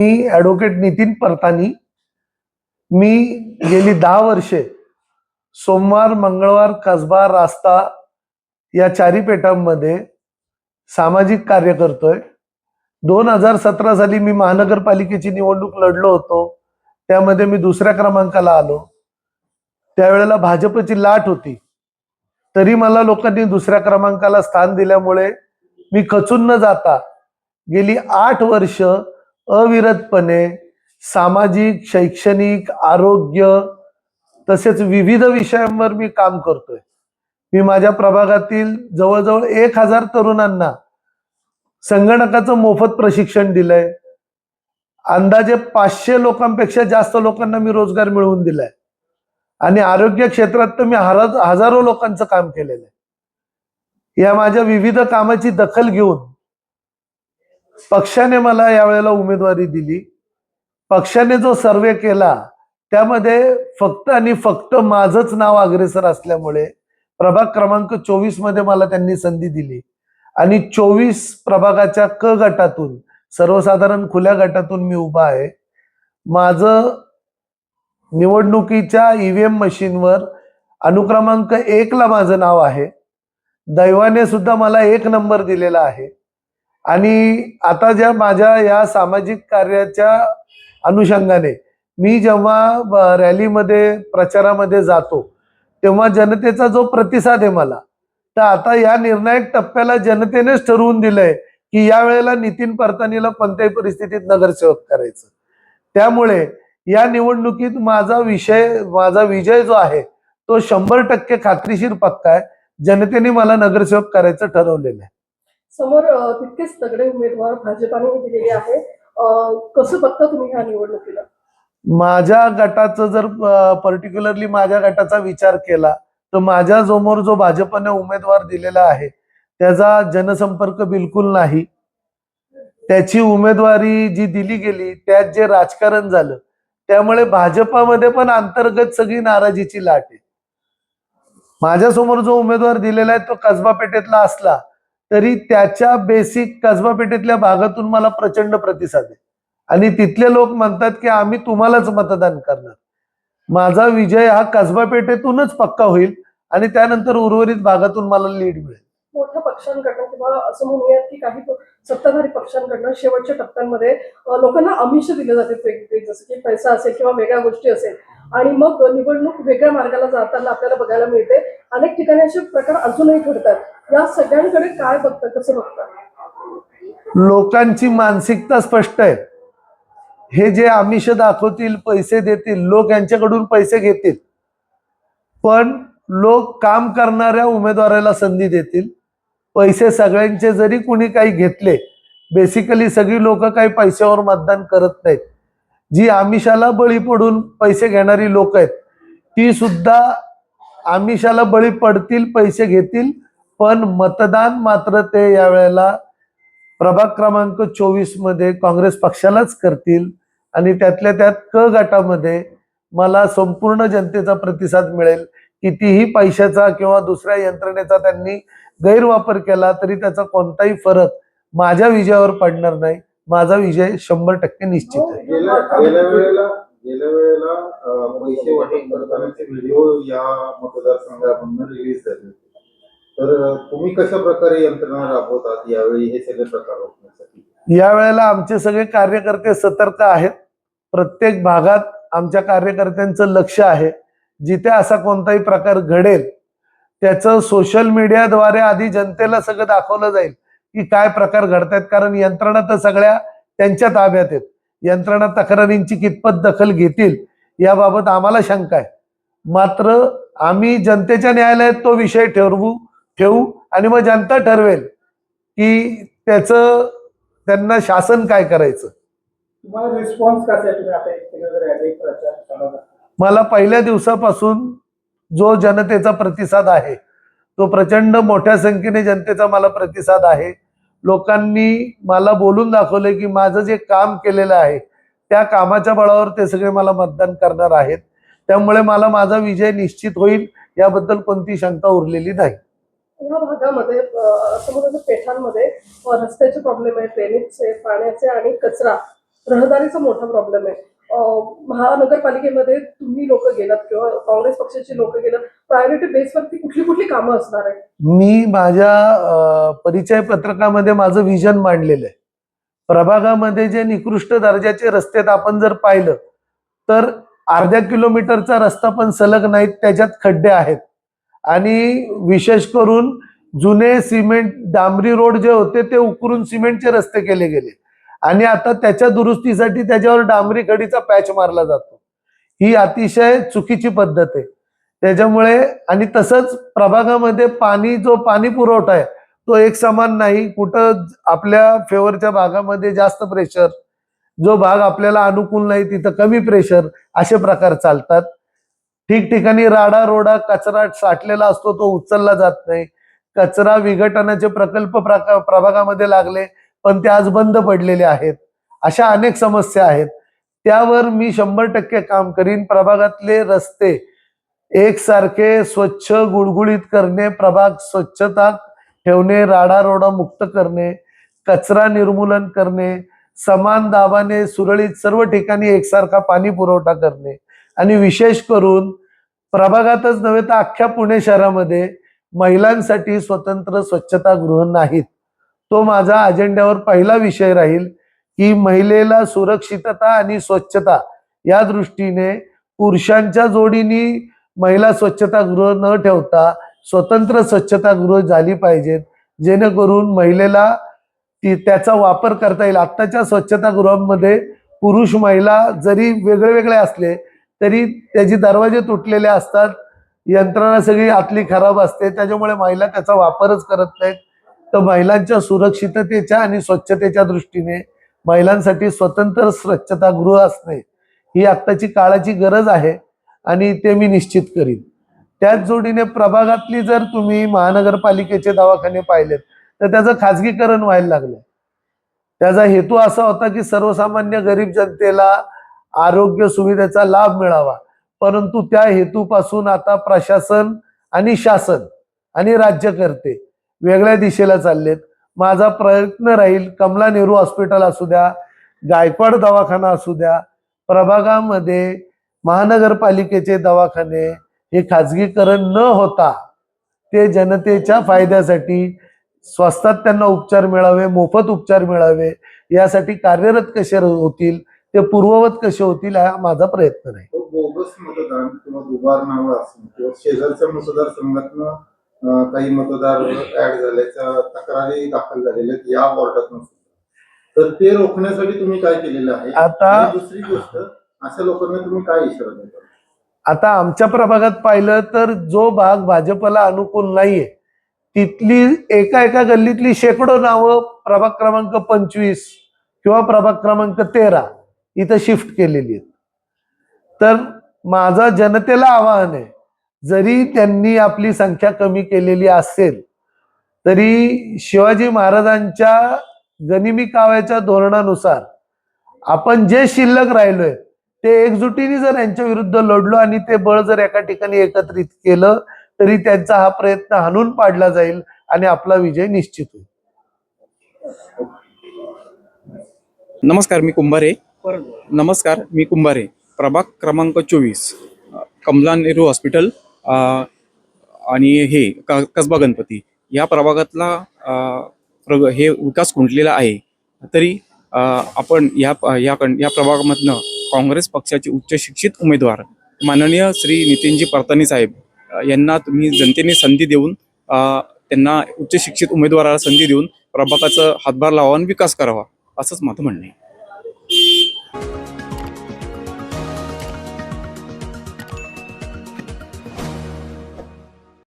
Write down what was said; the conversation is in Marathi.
मी ॲडव्होकेट नितीन परतानी. मी गेली 10 वर्षे सोमवार, मंगळवार, कसबा, रास्ता या चारी पेठांमध्ये सामाजिक कार्य करतोय. 2017 साली मी महानगरपालिकेची निवडणूक लढलो होतो. त्यामध्ये मी दुसऱ्या क्रमांकाला आलो. त्यावेळेला भाजपची लाट होती, तरी मला लोकांनी दुसऱ्या क्रमांकाला स्थान दिल्यामुळे मी खचून न जाता गेली 8 वर्ष अविरतपणे सामाजिक, शैक्षणिक, आरोग्य तसेच विविध विषयांवर मी काम करतोय. मी माझ्या प्रभागातील जवळजवळ 1000 तरुणांना संगणकाचं मोफत प्रशिक्षण दिलंय. अंदाजे 500 लोकांपेक्षा जास्त लोकांना मी रोजगार मिळवून दिलाय आणि आरोग्य क्षेत्रात तर मी हजारो लोकांचं काम केलेलं आहे. या माझ्या विविध कामाची दखल घेऊन पक्षाने मला यावेळेला उमेदवारी दिली. पक्षाने जो सर्वे केला त्यामध्ये फक्त आणि फक्त माझंच नाव अग्रेसर असल्यामुळे प्रभाग क्रमांक 24 मध्ये मला त्यांनी संधी दिली आणि 24 प्रभागाच्या क गटातून, सर्वसाधारण खुल्या गटातून मी उभा आहे. माझं निवडणुकीच्या ईव्हीएम मशीनवर अनुक्रमांक 1 ला माझं नाव आहे. दैवाने सुद्धा मला 1 नंबर दिलेला आहे. आणि आता ज्या माझ्या या सामाजिक कार्याच्या अनुषंगाने मी जेव्हा रॅलीमध्ये, प्रचारामध्ये जातो तेव्हा जनतेचा जो प्रतिसाद आहे मला, तर आता या निर्णायक टप्प्याला जनतेनेच ठरवून दिलंय की या वेळेला नितीन परतानीला कोणत्याही परिस्थितीत नगरसेवक करायचं. त्यामुळे या निवडणुकीत माझा विजय जो आहे तो 100% खात्रीशीर पक्का आहे. जनतेने मला नगरसेवक करायचं ठरवलेलं आहे. समोर तितकेच तगडे उमेदवार भाजपाने दिलेले आहे. कसं बघता तुम्ही ह्या निवडणुकीला? माझ्या गटाचं जर पर्टिक्युलरली माझ्या गटाचा विचार केला तर माझ्या समोर जो भाजपने उमेदवार दिलेला आहे त्याचा जनसंपर्क बिलकुल नाही. त्याची उमेदवारी जी दिली गेली त्यात जे राजकारण झालं त्यामुळे भाजपामध्ये पण अंतर्गत सगळी नाराजीची लाट आहे. माझ्यासमोर जो उमेदवार दिलेला आहे तो कसबा पेठेतला असला तरी त्याच्या बेसिक कसबा पेठेतल्या भागातून मला प्रचंड प्रतिसाद आहे आणि तिथले लोक म्हणतात की आम्ही तुम्हालाच मतदान करणार. माझा विजय हा कसबा पेठेतूनच पक्का होईल आणि त्यानंतर उर्वरित भागातून मला लीड मिळेल. मोठ्या पक्षांकडनं किंवा असं म्हणूयात की काही सत्ताधारी पक्षांकडनं शेवटच्या टप्प्यांमध्ये लोकांना आमिष दिले जाते वेगवेगळे, जसं की पैसा असेल किंवा वेगळ्या गोष्टी असेल, आणि मग निवडणूक वेगळ्या मार्गाला जाताना आपल्याला बघायला मिळते. अनेक ठिकाणी असे प्रकार अजूनही घडतात. या सगळ्यांकडे काय बघतात, कसं बघतात? लोकांची मानसिकता स्पष्ट आहे. हे जे आमिष दाखवतील, पैसे देतील, लोक यांच्याकडून पैसे घेतील, पण लोक काम करणाऱ्या उमेदवाराला संधी देतील. पैसे सगळ्यांचे जरी कुणी काही घेतले, बेसिकली सगळी लोक काही पैशावर मतदान करत नाहीत. जी आमिषाला बळी पडून पैसे घेणारी लोक आहेत ती सुद्धा आमिषाला बळी पडतील, पैसे घेतील, पण मतदान मात्र ते यावेळेला प्रभाग क्रमांक 24 मध्ये काँग्रेस पक्षालाच करतील आणि त्यातल्या त्यात क गटामध्ये मला संपूर्ण जनतेचा प्रतिसाद मिळेल. कितीही पैशाचा किंवा दुसऱ्या यंत्रणेचा त्यांनी गैरवापर केला तरी त्याचा कोणताही फरक माझ्या विजयावर पडणार नाही. माझा विजय 100% निश्चित आहे. गेल्या वेळेला पैसे वाटप करतानाचे व्हिडिओ या मतदारसंघामधून रिलीज झाले, तर तुम्ही कशा प्रकारे यंत्रणा राबवतात यावेळी हे सगळे प्रकार रोखण्यासाठी? यावेळेला आमचे सगळे कार्यकर्ते सतर्क आहेत. प्रत्येक भागात आमच्या कार्यकर्त्यांचं लक्ष आहे. जिथे असा कोणताही प्रकार घडेल त्याचं सोशल मीडियाद्वारे आधी जनतेला सगळं दाखवलं जाईल की काय प्रकार घडतायत. कारण यंत्रणा तर सगळ्या त्यांच्या ताब्यात आहेत. यंत्रणा तक्रारींची कितपत दखल घेतील याबाबत आम्हाला शंका आहे. मात्र आम्ही जनतेच्या न्यायालयात तो विषय ठेवू आणि मग जनता ठरवेल की त्यांना शासन काय करायचं. तुम्हाला रिस्पॉन्स कसा आहे? तुम्ही आता मला पहिल्या दिवसापासून जो जनतेचा प्रतिसाद आहे तो प्रचंड मोठ्या संख्येने जनतेचा मला प्रतिसाद आहे. लोकांनी मला बोलून दाखवले की माझं जे काम केलेलं आहे त्या कामाच्या बळावर ते सगळे मला मतदान करणार आहेत. त्यामुळे मला माझा विजय निश्चित होईल याबद्दल कोणती शंका उरलेली नाही. या भागामध्ये असं म्हणतो पेठांमध्ये रस्त्याचे प्रॉब्लेम आहे, ड्रेनेजचे, पाण्याचे आणि कचरा रहदारीचा मोठा प्रॉब्लेम आहे. महानगरपालिकेमध्ये तुम्ही लोक गेलात किंवा काँग्रेस पक्षाची लोक गेलात, प्रायोरिटी बेसवरती कुठली कुठली कामं असणार आहे? मी माझ्या परिचय पत्रकामध्ये माझं विजन मांडलेलं आहे. प्रभागामध्ये जे निकृष्ट दर्जाचे रस्ते आहेत, आपण जर पाहिलं तर अर्ध्या किलोमीटरचा रस्ता पण सलग नाहीत, त्याच्यात खड्डे आहेत. आणि विशेष करून जुने सिमेंट डांबरी रोड जे होते ते उकरून सिमेंटचे रस्ते केले गेले आणि आता त्याच्या दुरुस्तीसाठी त्याच्यावर डांबरी खडीचा पॅच मारला जातो. ही अतिशय चुकीची पद्धत आहे. त्याच्यामुळे आणि तसंच प्रभागामध्ये पाणी पुरवठा आहे तो एक समान नाही. कुठं आपल्या फेवरच्या भागामध्ये जास्त प्रेशर, जो भाग आपल्याला अनुकूल नाही तिथं कमी प्रेशर, असे प्रकार चालतात. ठिकठिकाणी राडा रोडा कचरा साठलेला असतो, तो उचलला जात नाही. कचरा विघटनाचे प्रकल्प प्रभागामध्ये लागले पण ते आज बंद पडलेले आहेत. अशा अनेक समस्या आहेत. त्यावर मी 100% काम करीन. प्रभागातले रस्ते एकसारखे स्वच्छ गुळगुळीत करणे, प्रभाग स्वच्छता ठेवणे, राडा रोडा मुक्त करणे, कचरा निर्मूलन करणे, समान दाबाने सुरळीत सर्व ठिकाणी एकसारखा पाणी पुरवठा करणे आणि विशेष करून प्रभागातच नव्हे तर अख्ख्या पुणे शहरामध्ये महिलांसाठी स्वतंत्र स्वच्छतागृह नाहीत. तो माझा अजेंड्यावर पहिला विषय राहील की महिलेला सुरक्षितता आणि स्वच्छता या दृष्टीने पुरुषांच्या जोडीने महिला स्वच्छतागृह न ठेवता स्वतंत्र स्वच्छतागृह झाली पाहिजेत, जेणेकरून महिलेला त्याचा वापर करता येईल. आत्ताच्या स्वच्छतागृहांमध्ये पुरुष महिला जरी वेगळे वेगळे असले तरी त्याचे दरवाजे तुटलेले असतात, यंत्रणा सगळी आतली खराब असते, त्याच्यामुळे महिला त्याचा वापरच करत नाहीत. तर महिलांच्या सुरक्षिततेच्या आणि स्वच्छतेच्या दृष्टीने महिलांसाठी स्वतंत्र स्वच्छतागृह असणे ही आत्ताची काळाची गरज आहे आणि ते मी निश्चित करीन. त्याच जोडीने प्रभागातली जर तुम्ही महानगरपालिकेचे दवाखाने पाहिलेत तर त्याचं खाजगीकरण व्हायला लागलं. त्याचा हेतू असा होता की सर्वसामान्य गरीब जनतेला आरोग्य सुविधेचा लाभ मिळावा, परंतु त्या हेतूपासून आता प्रशासन आणि शासन आणि राज्यकर्ते वेगळ्या दिशेला चाललेत. माझा प्रयत्न राहील कमला नेहरू हॉस्पिटल असू द्या, गायकवाड दवाखाना असू द्या, प्रभागामध्ये महानगरपालिकेचे दवाखाने हे खाजगीकरण न होता ते जनतेच्या फायद्यासाठी स्वस्तात त्यांना उपचार मिळावे, मोफत उपचार मिळावे, यासाठी कार्यरत कसे होतील, ते पूर्ववत कसे होतील, हा माझा प्रयत्न राहील. बोगस मतदान किंवा दुबार नावं असून किंवा शेजारच्या मतदारसंघातनं काही मतदार ऍड झाल्याच्या तक्रारी दाखल झालेल्या आहेत या वॉर्डातून, तर ते रोखण्यासाठी तुम्ही काय केलेलं आहे? आता दुसरी गोष्ट, अशा लोकांना तुम्ही काय इशारा देता? आता आमच्या प्रभागात पाहिलं तर जो भाग भाजपला अनुकूल नाहीये तिथली एका गल्लीतली शेकडो नावं प्रभाग क्रमांक 25 किंवा प्रभाग क्रमांक 13 इथं शिफ्ट केलेली आहेत. तर माझा जनतेला आवाहन आहे, जरी त्यांनी आपली संख्या कमी केलेली असेल तरी शिवाजी महाराजांच्या गनिमी काव्याच्या धोरणानुसार आपण जे शिल्लक राहिलोय ते एकजुटीने जर यांच्या विरुद्ध लढलो आणि ते बळ जर एका ठिकाणी एकत्रित केलं तरी त्यांचा हा प्रयत्न हाणून पाडला जाईल आणि आपला विजय निश्चित होईल. नमस्कार, मी कुंभारे, प्रभाग क्रमांक 24, कमला नेहरू हॉस्पिटल आणि हे कसबा गणपती या प्रभागातला हे विकास खुंटलेला आहे. तरी आपण या प्रभागामधनं काँग्रेस पक्षाचे उच्च शिक्षित उमेदवार माननीय श्री नितीनजी परतानी साहेब यांना तुम्ही जनतेने संधी देऊन त्यांना उच्च शिक्षित उमेदवाराला संधी देऊन प्रभागाचा हातभार लावा आणि विकास करावा, असंच माझं म्हणणं आहे.